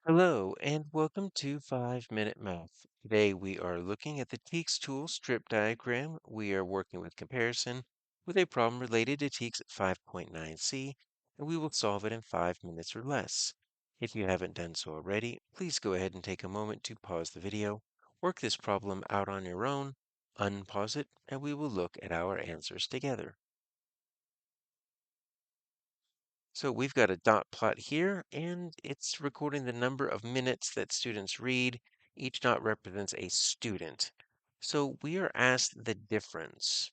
Hello, and welcome to 5 Minute Math. Today we are looking at the TEKS tool strip diagram. We are working with comparison with a problem related to TEKS 5.9c, and we will solve it in 5 minutes or less. If you haven't done so already, please go ahead and take a moment to pause the video, work this problem out on your own, unpause it, and we will look at our answers together. So we've got a dot plot here, and it's recording the number of minutes that students read. Each dot represents a student. So we are asked the difference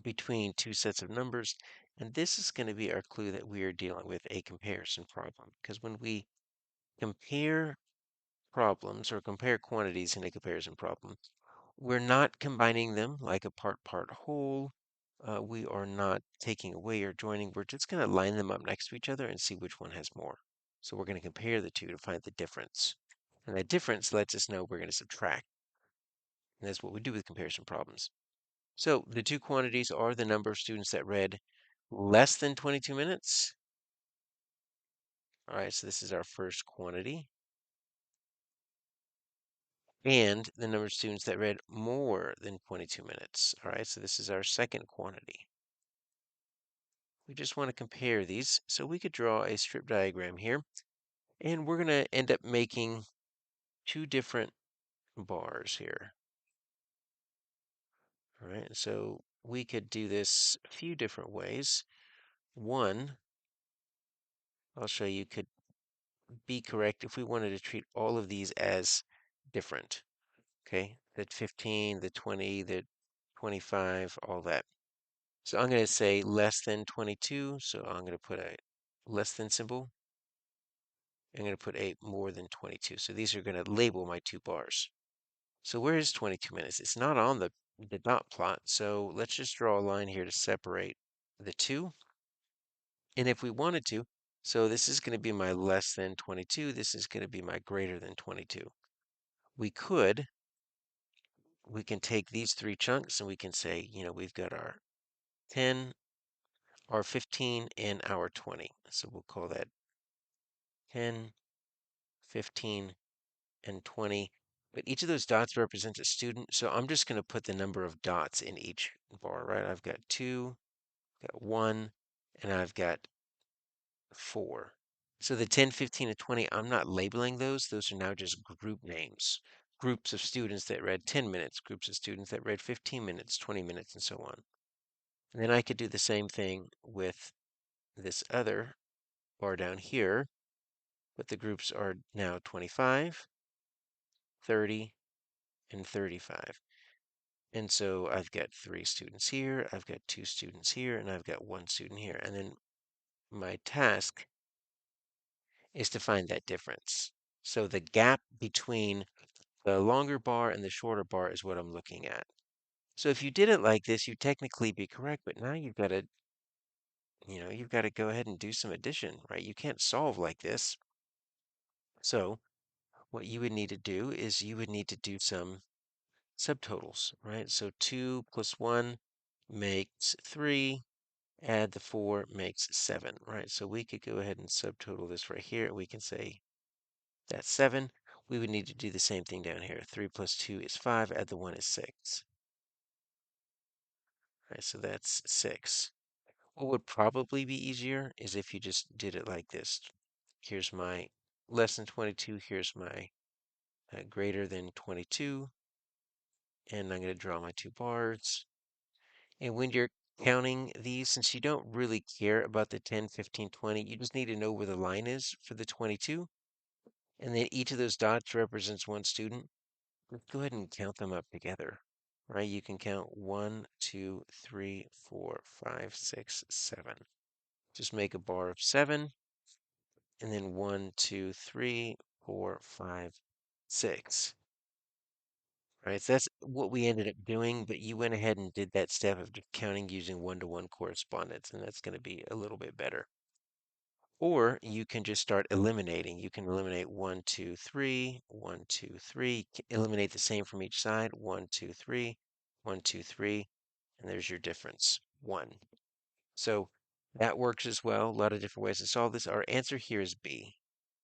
between two sets of numbers, and this is going to be our clue that we are dealing with a comparison problem. Because when we compare problems or compare quantities in a comparison problem, we're not combining them like a part whole. We are not taking away or joining. We're just going to line them up next to each other and see which one has more. So we're going to compare the two to find the difference. And that difference lets us know we're going to subtract. And that's what we do with comparison problems. So the two quantities are the number of students that read less than 22 minutes. All right, so this is our first quantity. And the number of students that read more than 22 minutes. All right, so this is our second quantity. We just want to compare these. So we could draw a strip diagram here, and we're going to end up making two different bars here. All right, so we could do this a few different ways. One, I'll show you, could be correct if we wanted to treat all of these as different. Okay, the 15, the 20, the 25, all that. So I'm going to say less than 22, so I'm going to put a less than symbol. I'm going to put a more than 22. So these are going to label my two bars. So where is 22 minutes? It's not on the dot plot. So let's just draw a line here to separate the two. And if we wanted to, so this is going to be my less than 22. This is going to be my greater than 22. We can take these three chunks and we can say, we've got our 10, our 15, and our 20. So we'll call that 10, 15, and 20. But each of those dots represents a student, so I'm just going to put the number of dots in each bar, right? I've got 2, got 1, and I've got 4. So the 10, 15, and 20, I'm not labeling those. Those are now just group names. Groups of students that read 10 minutes, groups of students that read 15 minutes, 20 minutes, and so on. And then I could do the same thing with this other bar down here, but the groups are now 25, 30, and 35. And so I've got 3 students here, I've got 2 students here, and I've got 1 student here. And then my task is to find that difference. So the gap between the longer bar and the shorter bar is what I'm looking at. So if you did it like this, you'd technically be correct, but now you've got to go ahead and do some addition, right? You can't solve like this. So what you would need to do is you would need to do some subtotals, right? So 2 plus 1 makes 3. Add the 4 makes 7, right? So we could go ahead and subtotal this right here. We can say that's 7. We would need to do the same thing down here. 3 plus 2 is 5. Add the 1 is 6. Right, so that's 6. What would probably be easier is if you just did it like this. Here's my less than 22. Here's my greater than 22. And I'm going to draw my two bars. And when you're counting these, since you don't really care about the 10, 15, 20, you just need to know where the line is for the 22. And then each of those dots represents one student. Let's go ahead and count them up together, right? You can count 1, 2, 3, 4, 5, 6, 7. Just make a bar of 7, and then 1, 2, 3, 4, 5, 6. Right, so that's what we ended up doing, but you went ahead and did that step of just counting using one-to-one correspondence, and that's going to be a little bit better. Or you can just start eliminating. You can eliminate 1, 2, 3, 1, 2, 3. Eliminate the same from each side. 1, 2, 3, 1, 2, 3, and there's your difference, 1. So that works as well. A lot of different ways to solve this. Our answer here is B.